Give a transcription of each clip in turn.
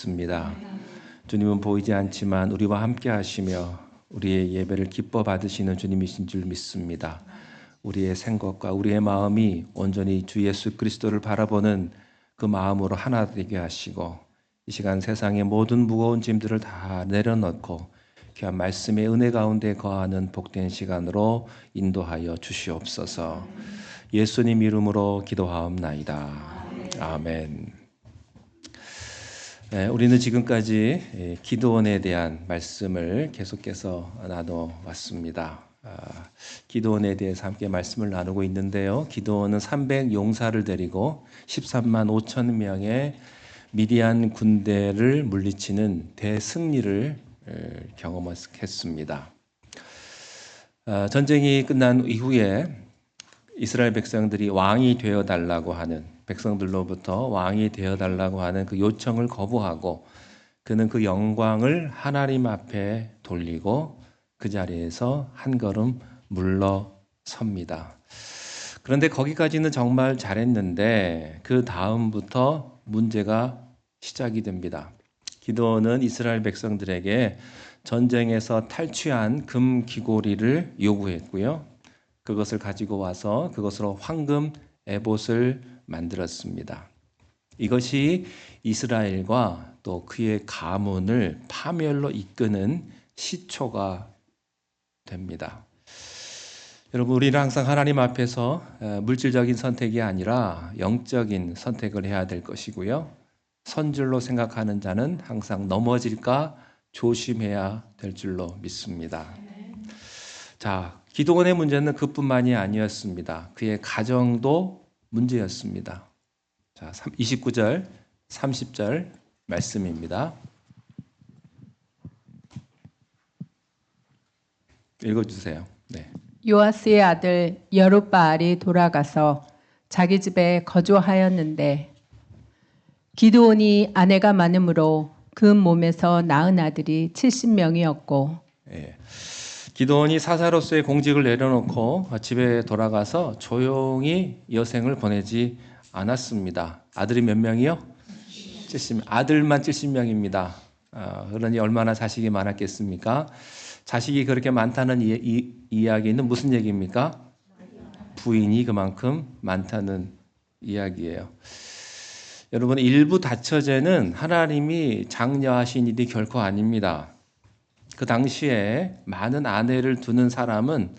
믿습니다. 주님은 보이지 않지만 우리와 함께 하시며 우리의 예배를 기뻐 받으시는 주님이신 줄 믿습니다. 우리의 생각과 우리의 마음이 온전히 주 예수 그리스도를 바라보는 그 마음으로 하나 되게 하시고 이 시간 세상의 모든 무거운 짐들을 다 내려놓고 귀한 말씀의 은혜 가운데 거하는 복된 시간으로 인도하여 주시옵소서. 예수님 이름으로 기도하옵나이다. 아멘. 우리는 지금까지 기도원에 대한 말씀을 계속해서 나눠왔습니다. 기도원에 대해서 함께 말씀을 나누고 있는데요. 기도원은 300용사를 데리고 13만 5천 명의 미디안 군대를 물리치는 대승리를 경험했습니다. 전쟁이 끝난 이후에 이스라엘 백성들이 왕이 되어달라고 하는 백성들로부터 왕이 되어달라고 하는 그 요청을 거부하고 그는 그 영광을 하나님 앞에 돌리고 그 자리에서 한 걸음 물러섭니다. 그런데 거기까지는 정말 잘했는데 그 다음부터 문제가 시작이 됩니다. 기드온은 이스라엘 백성들에게 전쟁에서 탈취한 금 귀고리를 요구했고요. 그것을 가지고 와서 그것으로 황금 에봇을 만들었습니다. 이것이 이스라엘과 또 그의 가문을 파멸로 이끄는 시초가 됩니다. 여러분, 우리는 항상 하나님 앞에서 물질적인 선택이 아니라 영적인 선택을 해야 될 것이고요. 선줄로 생각하는 자는 항상 넘어질까 조심해야 될 줄로 믿습니다. 자, 기드온의 문제는 그뿐만이 아니었습니다. 그의 가정도 문제였습니다. 자, 29절, 30절 말씀입니다. 읽어주세요. 네. 요아스의 아들 여룹바알이 돌아가서 자기 집에 거주하였는데 기드온이 아내가 많으므로 그 몸에서 낳은 아들이 70명이었고 예. 기드온이 사사로서의 공직을 내려놓고 집에 돌아가서 조용히 여생을 보내지 않았습니다. 아들이 몇 명이요? 70명. 아들만 70명입니다. 그러니 얼마나 자식이 많았겠습니까? 자식이 그렇게 많다는 이야기는 무슨 얘기입니까? 부인이 그만큼 많다는 이야기예요. 여러분, 일부 다처제는 하나님이 장려하신 일이 결코 아닙니다. 그 당시에 많은 아내를 두는 사람은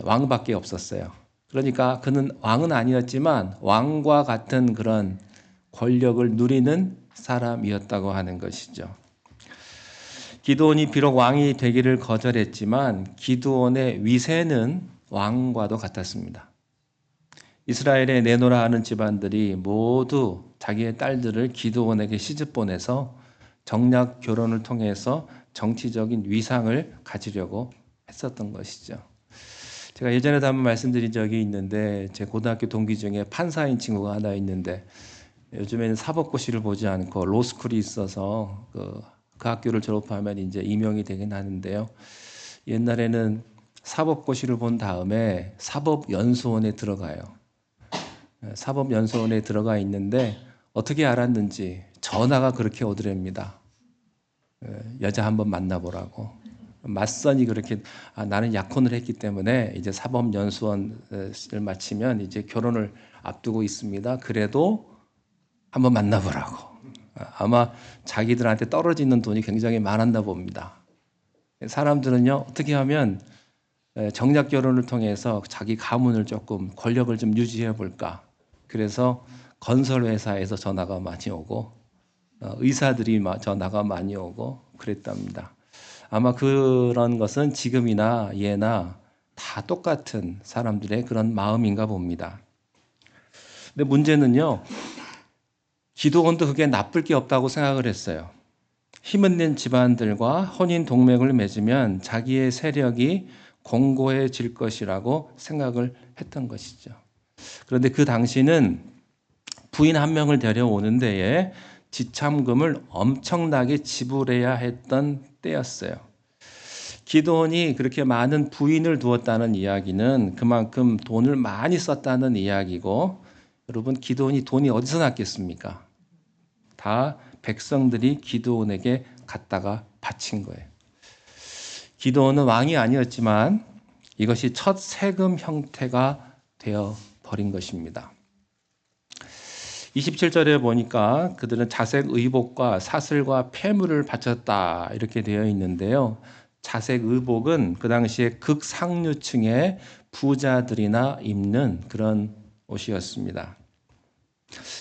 왕밖에 없었어요. 그러니까 그는 왕은 아니었지만 왕과 같은 그런 권력을 누리는 사람이었다고 하는 것이죠. 기드온이 비록 왕이 되기를 거절했지만 기드온의 위세는 왕과도 같았습니다. 이스라엘에 내노라 하는 집안들이 모두 자기의 딸들을 기드온에게 시집 보내서 정략 결혼을 통해서 정치적인 위상을 가지려고 했었던 것이죠. 제가 예전에도 한번 말씀드린 적이 있는데 제 고등학교 동기 중에 판사인 친구가 하나 있는데 요즘에는 사법고시를 보지 않고 로스쿨이 있어서 그 학교를 졸업하면 이제 임용이 되긴 하는데요. 옛날에는 사법고시를 본 다음에 사법연수원에 들어가요. 사법연수원에 들어가 있는데 어떻게 알았는지 전화가 그렇게 오더랍니다. 여자 한번 만나보라고. 맞선이 그렇게 나는 약혼을 했기 때문에 이제 사법연수원을 마치면 이제 결혼을 앞두고 있습니다. 그래도 한번 만나보라고. 아마 자기들한테 떨어지는 돈이 굉장히 많았나 봅니다. 사람들은요, 어떻게 하면 정략 결혼을 통해서 자기 가문을 조금 권력을 좀 유지해 볼까. 그래서 건설회사에서 전화가 많이 오고 의사들이 전화가 많이 오고 그랬답니다. 아마 그런 것은 지금이나 예나 다 똑같은 사람들의 그런 마음인가 봅니다. 근데 문제는요, 기드온도 그게 나쁠 게 없다고 생각을 했어요. 힘있는 집안들과 혼인 동맹을 맺으면 자기의 세력이 공고해질 것이라고 생각을 했던 것이죠. 그런데 그 당시는 부인 한 명을 데려오는 데에 지참금을 엄청나게 지불해야 했던 때였어요. 기드온이 그렇게 많은 부인을 두었다는 이야기는 그만큼 돈을 많이 썼다는 이야기고, 여러분, 기드온이 돈이 어디서 났겠습니까? 다 백성들이 기드온에게 갖다가 바친 거예요. 기드온은 왕이 아니었지만 이것이 첫 세금 형태가 되어 버린 것입니다. 27절에 보니까 그들은 자색 의복과 사슬과 폐물을 바쳤다 이렇게 되어 있는데요. 자색 의복은 그 당시에 극상류층의 부자들이나 입는 그런 옷이었습니다.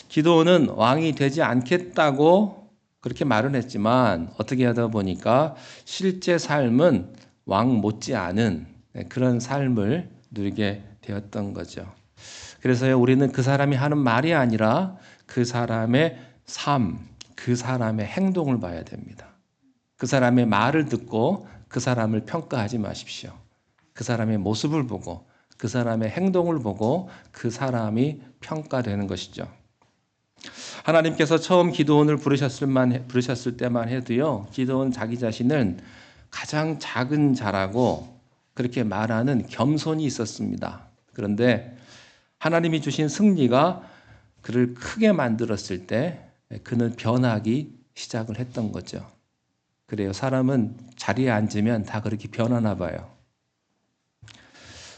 기드온은 왕이 되지 않겠다고 그렇게 말은 했지만 어떻게 하다 보니까 실제 삶은 왕 못지않은 그런 삶을 누리게 되었던 거죠. 그래서 우리는 그 사람이 하는 말이 아니라 그 사람의 삶, 그 사람의 행동을 봐야 됩니다. 그 사람의 말을 듣고 그 사람을 평가하지 마십시오. 그 사람의 모습을 보고 그 사람의 행동을 보고 그 사람이 평가되는 것이죠. 하나님께서 처음 기드온을 부르셨을 때만 해도요, 기드온 자기 자신은 가장 작은 자라고 그렇게 말하는 겸손이 있었습니다. 그런데 하나님이 주신 승리가 그를 크게 만들었을 때 그는 변하기 시작을 했던 거죠. 그래요. 사람은 자리에 앉으면 다 그렇게 변하나 봐요.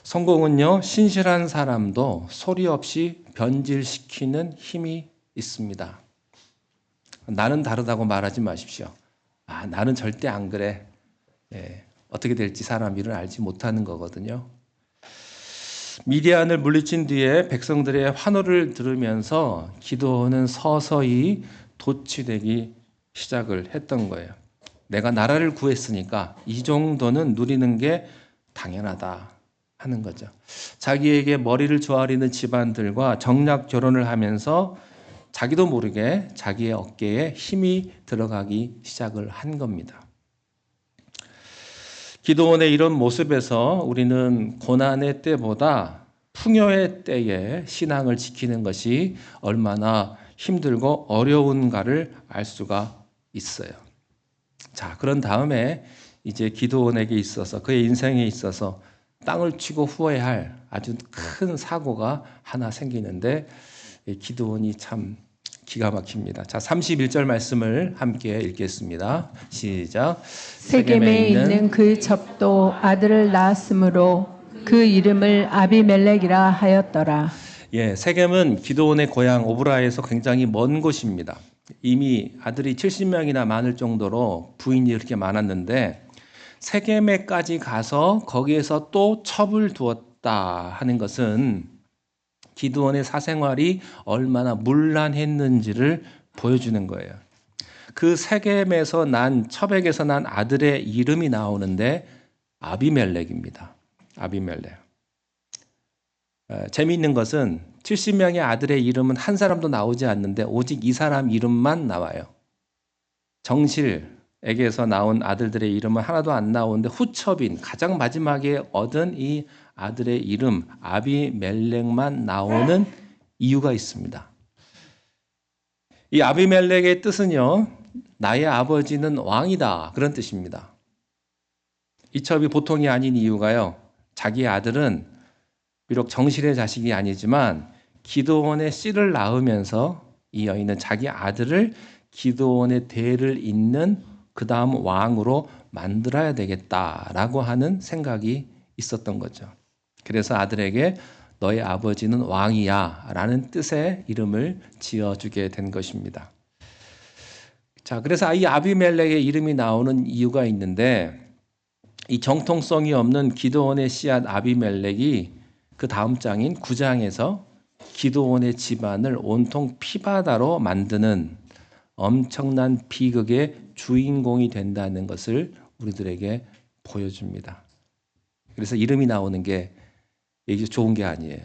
성공은요, 신실한 사람도 소리 없이 변질시키는 힘이 있습니다. 나는 다르다고 말하지 마십시오. 나는 절대 안 그래. 어떻게 될지 사람 일을 알지 못하는 거거든요. 미디안을 물리친 뒤에 백성들의 환호를 들으면서 기드온은 서서히 도취되기 시작을 했던 거예요. 내가 나라를 구했으니까 이 정도는 누리는 게 당연하다 하는 거죠. 자기에게 머리를 조아리는 집안들과 정략 결혼을 하면서 자기도 모르게 자기의 어깨에 힘이 들어가기 시작을 한 겁니다. 기드온의 이런 모습에서 우리는 고난의 때보다 풍요의 때에 신앙을 지키는 것이 얼마나 힘들고 어려운가를 알 수가 있어요. 자, 그런 다음에 이제 기드온에게 있어서 그의 인생에 있어서 땅을 치고 후회할 아주 큰 사고가 하나 생기는데 기드온이 참 기가 막힙니다. 자, 31절 말씀을 함께 읽겠습니다. 시작. 세겜에 있는 그 접도 아들을 낳았으므로 그 이름을 아비멜렉이라 하였더라. 세겜은 기드온의 고향 오브라에서 굉장히 먼 곳입니다. 이미 아들이 70명이나 많을 정도로 부인이 그렇게 많았는데 세겜에까지 가서 거기에서 또 첩을 두었다 하는 것은 기드온의 사생활이 얼마나 문란했는지를 보여주는 거예요. 그 세겜에서 난 첩에게서 난 아들의 이름이 나오는데 아비멜렉입니다. 아비멜렉. 재미있는 것은 70명의 아들의 이름은 한 사람도 나오지 않는데 오직 이 사람 이름만 나와요. 정실에게서 나온 아들들의 이름은 하나도 안 나오는데 후첩인 가장 마지막에 얻은 이 아들의 이름 아비멜렉만 나오는 이유가 있습니다. 이 아비멜렉의 뜻은요, 나의 아버지는 왕이다 그런 뜻입니다. 이 첩이 보통이 아닌 이유가요, 자기 아들은 비록 정실의 자식이 아니지만 기드온의 씨를 낳으면서 이 여인은 자기 아들을 기드온의 대를 잇는 그 다음 왕으로 만들어야 되겠다라고 하는 생각이 있었던 거죠. 그래서 아들에게 너의 아버지는 왕이야 라는 뜻의 이름을 지어주게 된 것입니다. 자, 그래서 이 아비멜렉의 이름이 나오는 이유가 있는데 이 정통성이 없는 기드온의 씨앗 아비멜렉이 그 다음 장인 9장에서 기드온의 집안을 온통 피바다로 만드는 엄청난 비극의 주인공이 된다는 것을 우리들에게 보여줍니다. 그래서 이름이 나오는 게 이게 좋은 게 아니에요.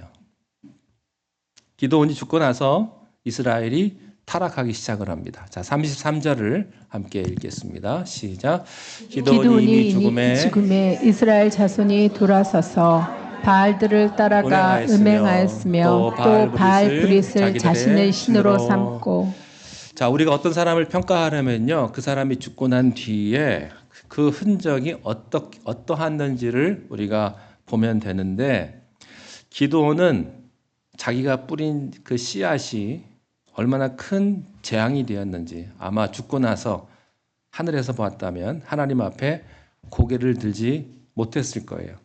기드온이 죽고 나서 이스라엘이 타락하기 시작을 합니다. 자, 33절을 함께 읽겠습니다. 시작. 기드온이 이미 죽음에 이스라엘 자손이 돌아서서 바알들을 따라가 음행하였으며 또 바알 브릿을 자신의 신으로 삼고. 자, 우리가 어떤 사람을 평가하려면요, 그 사람이 죽고 난 뒤에 그 흔적이 어떠했는지를 우리가 보면 되는데, 기드온은 자기가 뿌린 그 씨앗이 얼마나 큰 재앙이 되었는지 아마 죽고 나서 하늘에서 보았다면 하나님 앞에 고개를 들지 못했을 거예요.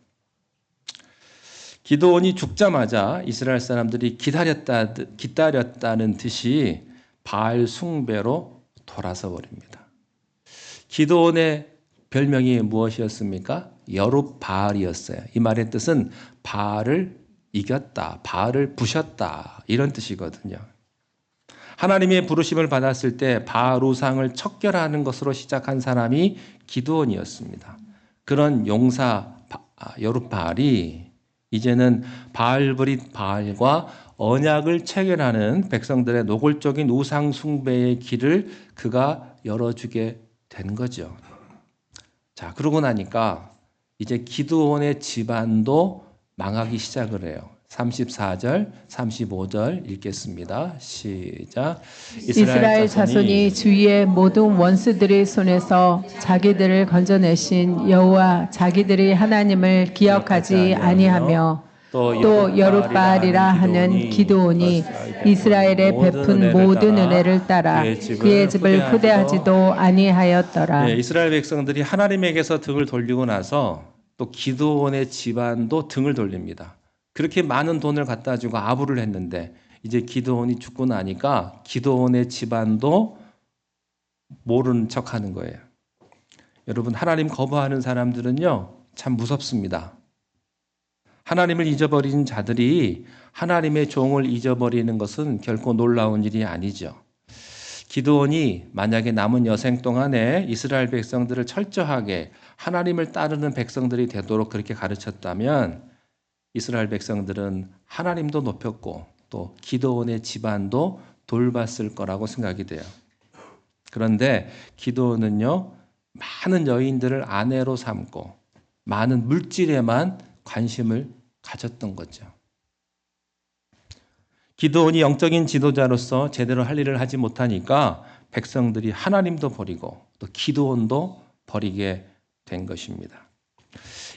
기드온이 죽자마자 이스라엘 사람들이 기다렸다는 듯이 바알 숭배로 돌아서 버립니다. 기드온의 별명이 무엇이었습니까? 여룹바알이었어요. 이 말의 뜻은 바알을 이겼다, 바알을 부셨다 이런 뜻이거든요. 하나님의 부르심을 받았을 때 바알 우상을 척결하는 것으로 시작한 사람이 기드온이었습니다. 그런 용사 여룹바알이 이제는 바알브릿 바알과 언약을 체결하는 백성들의 노골적인 우상 숭배의 길을 그가 열어주게 된 거죠. 자, 그러고 나니까 이제 기드온의 집안도 망하기 시작을 해요. 34절, 35절 읽겠습니다. 시작. 이스라엘 자손이 주위의 모든 원수들의 손에서 자기들을 건져내신 여호와 자기들의 하나님을 기억하지 아니하며 또 여룹바알이라 하는 기드온이 이스라엘에 베푼 모든 은혜를 따라 그의 집을 후대하지도 아니하였더라. 네, 이스라엘 백성들이 하나님에게서 등을 돌리고 나서 또 기드온의 집안도 등을 돌립니다. 그렇게 많은 돈을 갖다 주고 아부를 했는데 이제 기드온이 죽고 나니까 기드온의 집안도 모르는 척하는 거예요. 여러분, 하나님 거부하는 사람들은요 참 무섭습니다. 하나님을 잊어버린 자들이 하나님의 종을 잊어버리는 것은 결코 놀라운 일이 아니죠. 기드온이 만약에 남은 여생 동안에 이스라엘 백성들을 철저하게 하나님을 따르는 백성들이 되도록 그렇게 가르쳤다면 이스라엘 백성들은 하나님도 높였고 또 기드온의 집안도 돌봤을 거라고 생각이 돼요. 그런데 기드온은요 많은 여인들을 아내로 삼고 많은 물질에만 관심을 가졌던 거죠. 기드온이 영적인 지도자로서 제대로 할 일을 하지 못하니까 백성들이 하나님도 버리고 또 기드온도 버리게 된 것입니다.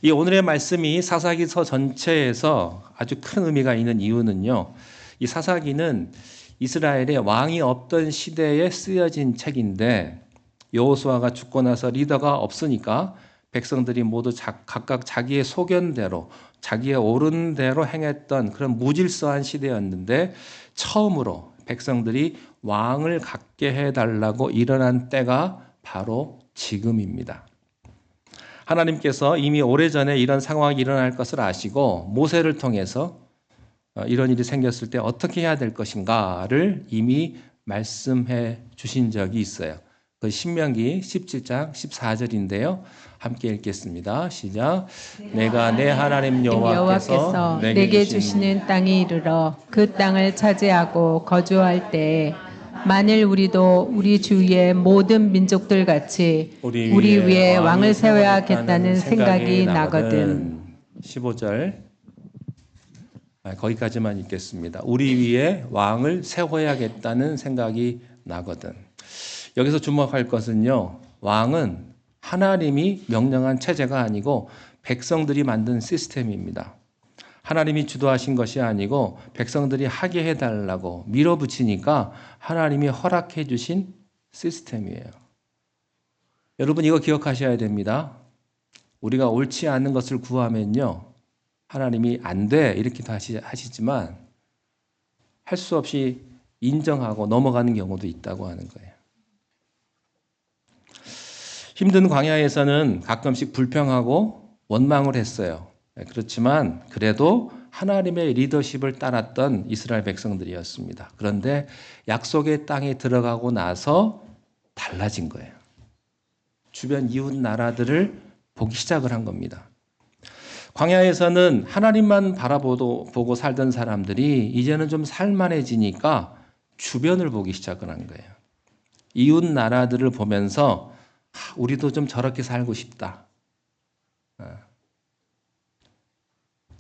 이 오늘의 말씀이 사사기서 전체에서 아주 큰 의미가 있는 이유는요. 이 사사기는 이스라엘에 왕이 없던 시대에 쓰여진 책인데 여호수아가 죽고 나서 리더가 없으니까 백성들이 모두 각각 자기의 소견대로 자기의 옳은 대로 행했던 그런 무질서한 시대였는데 처음으로 백성들이 왕을 갖게 해달라고 일어난 때가 바로 지금입니다. 하나님께서 이미 오래전에 이런 상황이 일어날 것을 아시고 모세를 통해서 이런 일이 생겼을 때 어떻게 해야 될 것인가를 이미 말씀해 주신 적이 있어요. 그 신명기 17장 14절인데요. 함께 읽겠습니다. 시작. 내가 내 하나님 여호와께서 내게 주시는 땅에 이르러 그 땅을 차지하고 거주할 때에 만일 우리도 우리 주위의 모든 민족들 같이 우리 위에 왕을 세워야겠다는 생각이 나거든. 15절 거기까지만 읽겠습니다. 우리 위에 왕을 세워야겠다는 생각이 나거든. 여기서 주목할 것은요. 왕은 하나님이 명령한 체제가 아니고 백성들이 만든 시스템입니다. 하나님이 주도하신 것이 아니고 백성들이 하게 해달라고 밀어붙이니까 하나님이 허락해 주신 시스템이에요. 여러분 이거 기억하셔야 됩니다. 우리가 옳지 않은 것을 구하면요. 하나님이 안 돼 이렇게 하시지만 할 수 없이 인정하고 넘어가는 경우도 있다고 하는 거예요. 힘든 광야에서는 가끔씩 불평하고 원망을 했어요. 그렇지만 그래도 하나님의 리더십을 따랐던 이스라엘 백성들이었습니다. 그런데 약속의 땅에 들어가고 나서 달라진 거예요. 주변 이웃 나라들을 보기 시작을 한 겁니다. 광야에서는 하나님만 바라보고 살던 사람들이 이제는 좀 살만해지니까 주변을 보기 시작을 한 거예요. 이웃 나라들을 보면서 우리도 좀 저렇게 살고 싶다.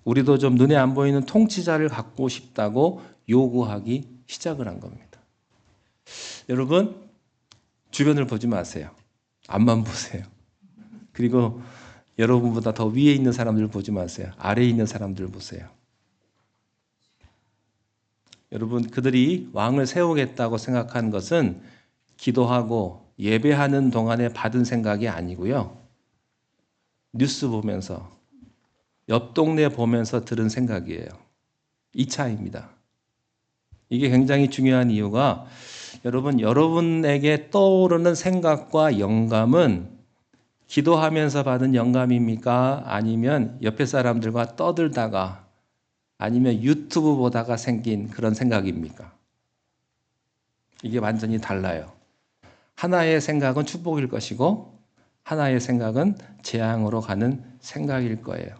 우리도 좀 눈에 안 보이는 통치자를 갖고 싶다고 요구하기 시작을 한 겁니다. 여러분, 주변을 보지 마세요. 앞만 보세요. 그리고 여러분보다 더 위에 있는 사람들을 보지 마세요. 아래에 있는 사람들을 보세요. 여러분, 그들이 왕을 세우겠다고 생각한 것은 기도하고 예배하는 동안에 받은 생각이 아니고요. 뉴스 보면서, 옆 동네 보면서 들은 생각이에요. 이 차이입니다. 이게 굉장히 중요한 이유가 여러분, 여러분에게 떠오르는 생각과 영감은 기도하면서 받은 영감입니까? 아니면 옆에 사람들과 떠들다가 아니면 유튜브 보다가 생긴 그런 생각입니까? 이게 완전히 달라요. 하나의 생각은 축복일 것이고 하나의 생각은 재앙으로 가는 생각일 거예요.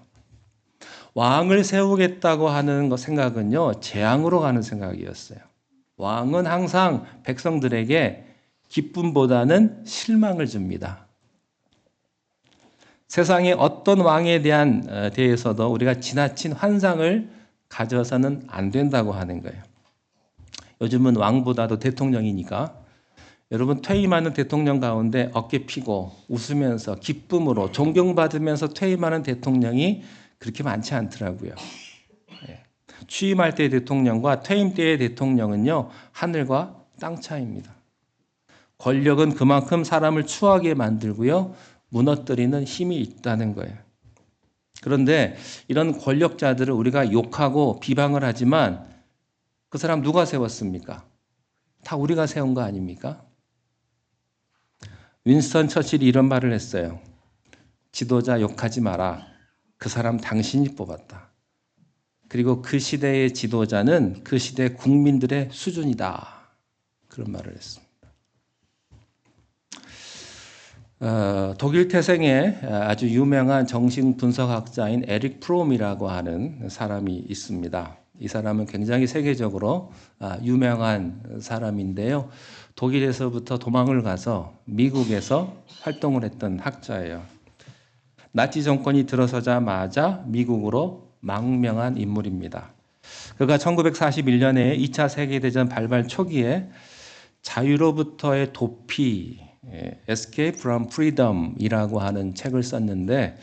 왕을 세우겠다고 하는 생각은요, 재앙으로 가는 생각이었어요. 왕은 항상 백성들에게 기쁨보다는 실망을 줍니다. 세상의 어떤 왕에 대해서도 우리가 지나친 환상을 가져서는 안 된다고 하는 거예요. 요즘은 왕보다도 대통령이니까 여러분, 퇴임하는 대통령 가운데 어깨 피고 웃으면서 기쁨으로 존경받으면서 퇴임하는 대통령이 그렇게 많지 않더라고요. 취임할 때의 대통령과 퇴임 때의 대통령은요, 하늘과 땅 차이입니다. 권력은 그만큼 사람을 추하게 만들고요, 무너뜨리는 힘이 있다는 거예요. 그런데 이런 권력자들을 우리가 욕하고 비방을 하지만 그 사람 누가 세웠습니까? 다 우리가 세운 거 아닙니까? 윈스턴 처칠이 이런 말을 했어요. 지도자 욕하지 마라. 그 사람 당신이 뽑았다. 그리고 그 시대의 지도자는 그 시대 국민들의 수준이다. 그런 말을 했습니다. 독일 태생의 아주 유명한 정신분석학자인 에릭 프롬이라고 하는 사람이 있습니다. 이 사람은 굉장히 세계적으로 유명한 사람인데요. 독일에서부터 도망을 가서 미국에서 활동을 했던 학자예요. 나치 정권이 들어서자마자 미국으로 망명한 인물입니다. 그가 1941년에 2차 세계대전 발발 초기에 자유로부터의 도피, Escape from Freedom이라고 하는 책을 썼는데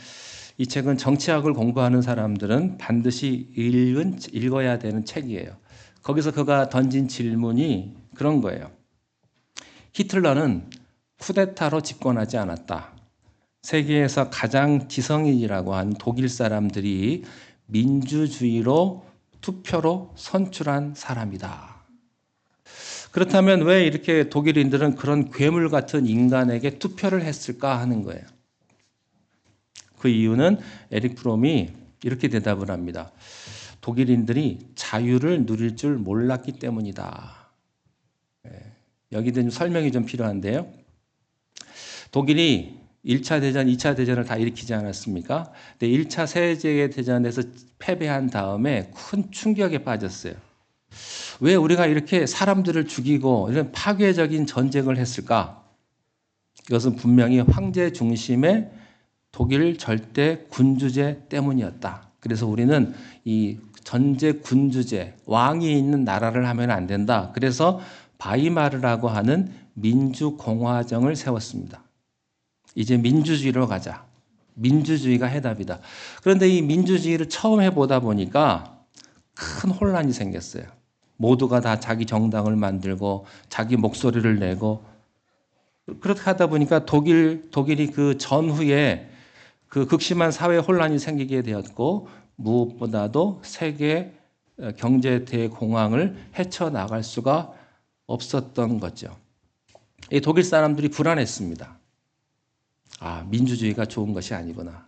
이 책은 정치학을 공부하는 사람들은 반드시 읽어야 되는 책이에요. 거기서 그가 던진 질문이 그런 거예요. 히틀러는 쿠데타로 집권하지 않았다. 세계에서 가장 지성인이라고 한 독일 사람들이 민주주의로 투표로 선출한 사람이다. 그렇다면 왜 이렇게 독일인들은 그런 괴물 같은 인간에게 투표를 했을까 하는 거예요. 그 이유는 에릭 프롬이 이렇게 대답을 합니다. 독일인들이 자유를 누릴 줄 몰랐기 때문이다. 여기도 설명이 좀 필요한데요. 독일이 1차 대전, 2차 대전을 다 일으키지 않았습니까? 근데 1차 세계대전에서 패배한 다음에 큰 충격에 빠졌어요. 왜 우리가 이렇게 사람들을 죽이고 이런 파괴적인 전쟁을 했을까? 이것은 분명히 황제 중심의 독일 절대 군주제 때문이었다. 그래서 우리는 이 전제 군주제, 왕이 있는 나라를 하면 안 된다. 그래서 바이마르라고 하는 민주공화정을 세웠습니다. 이제 민주주의로 가자. 민주주의가 해답이다. 그런데 이 민주주의를 처음 해보다 보니까 큰 혼란이 생겼어요. 모두가 다 자기 정당을 만들고 자기 목소리를 내고 그렇게 하다 보니까 독일이 그 전후에 그 극심한 사회 혼란이 생기게 되었고 무엇보다도 세계 경제 대공황을 헤쳐나갈 수가 없었던 거죠. 이 독일 사람들이 불안했습니다. 민주주의가 좋은 것이 아니구나.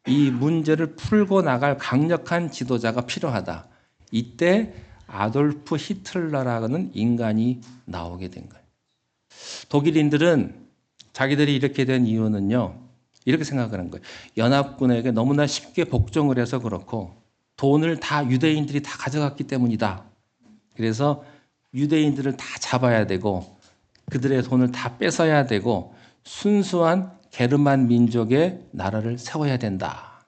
이 문제를 풀고 나갈 강력한 지도자가 필요하다. 이때 아돌프 히틀러라는 인간이 나오게 된 거예요. 독일인들은 자기들이 이렇게 된 이유는요, 이렇게 생각하는 거예요. 연합군에게 너무나 쉽게 복종을 해서 그렇고 돈을 다 유대인들이 다 가져갔기 때문이다. 그래서 유대인들을 다 잡아야 되고 그들의 돈을 다 뺏어야 되고 순수한 게르만 민족의 나라를 세워야 된다.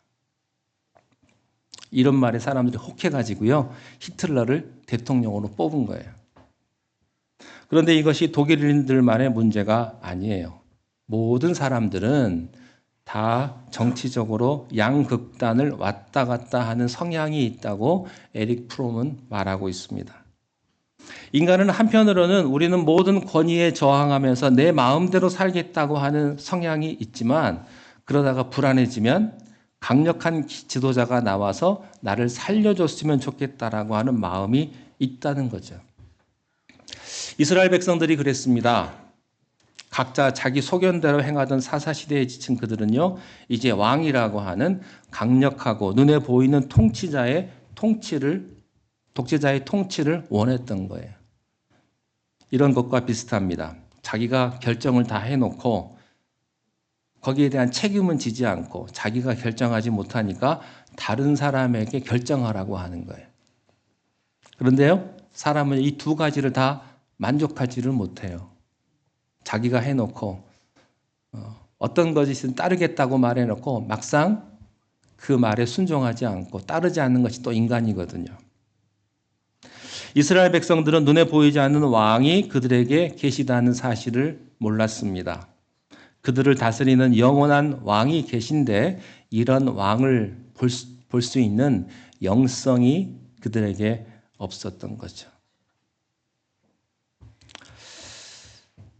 이런 말에 사람들이 혹해가지고요, 히틀러를 대통령으로 뽑은 거예요. 그런데 이것이 독일인들만의 문제가 아니에요. 모든 사람들은 다 정치적으로 양극단을 왔다 갔다 하는 성향이 있다고 에릭 프롬은 말하고 있습니다. 인간은 한편으로는 우리는 모든 권위에 저항하면서 내 마음대로 살겠다고 하는 성향이 있지만 그러다가 불안해지면 강력한 지도자가 나와서 나를 살려줬으면 좋겠다라고 하는 마음이 있다는 거죠. 이스라엘 백성들이 그랬습니다. 각자 자기 소견대로 행하던 사사시대에 지친 그들은요, 이제 왕이라고 하는 강력하고 눈에 보이는 독재자의 통치를 원했던 거예요. 이런 것과 비슷합니다. 자기가 결정을 다 해놓고 거기에 대한 책임은 지지 않고 자기가 결정하지 못하니까 다른 사람에게 결정하라고 하는 거예요. 그런데요, 사람은 이 두 가지를 다 만족하지를 못해요. 자기가 해놓고 어떤 것이든 따르겠다고 말해놓고 막상 그 말에 순종하지 않고 따르지 않는 것이 또 인간이거든요. 이스라엘 백성들은 눈에 보이지 않는 왕이 그들에게 계시다는 사실을 몰랐습니다. 그들을 다스리는 영원한 왕이 계신데 이런 왕을 볼 수 있는 영성이 그들에게 없었던 거죠.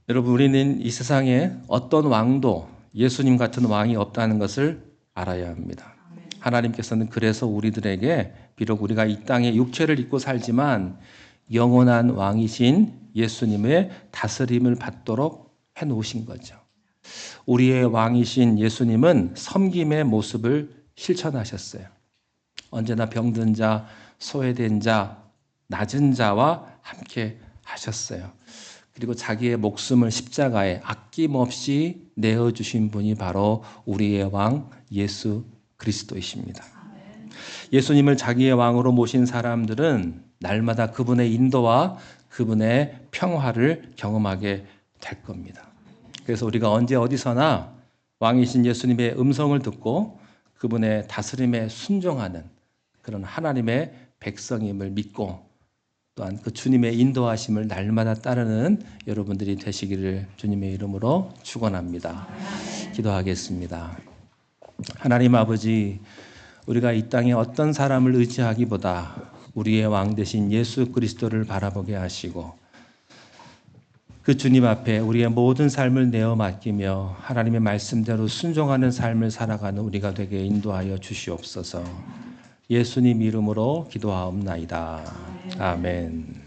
여러분, 우리는 이 세상에 어떤 왕도 예수님 같은 왕이 없다는 것을 알아야 합니다. 하나님께서는 그래서 우리들에게 비록 우리가 이 땅에 육체를 입고 살지만 영원한 왕이신 예수님의 다스림을 받도록 해놓으신 거죠. 우리의 왕이신 예수님은 섬김의 모습을 실천하셨어요. 언제나 병든 자, 소외된 자, 낮은 자와 함께 하셨어요. 그리고 자기의 목숨을 십자가에 아낌없이 내어주신 분이 바로 우리의 왕 예수 그리스도이십니다. 예수님을 자기의 왕으로 모신 사람들은 날마다 그분의 인도와 그분의 평화를 경험하게 될 겁니다. 그래서 우리가 언제 어디서나 왕이신 예수님의 음성을 듣고 그분의 다스림에 순종하는 그런 하나님의 백성임을 믿고 또한 그 주님의 인도하심을 날마다 따르는 여러분들이 되시기를 주님의 이름으로 축원합니다. 기도하겠습니다. 하나님 아버지, 우리가 이 땅에 어떤 사람을 의지하기보다 우리의 왕 되신 예수 그리스도를 바라보게 하시고 그 주님 앞에 우리의 모든 삶을 내어 맡기며 하나님의 말씀대로 순종하는 삶을 살아가는 우리가 되게 인도하여 주시옵소서. 예수님 이름으로 기도하옵나이다. 아멘.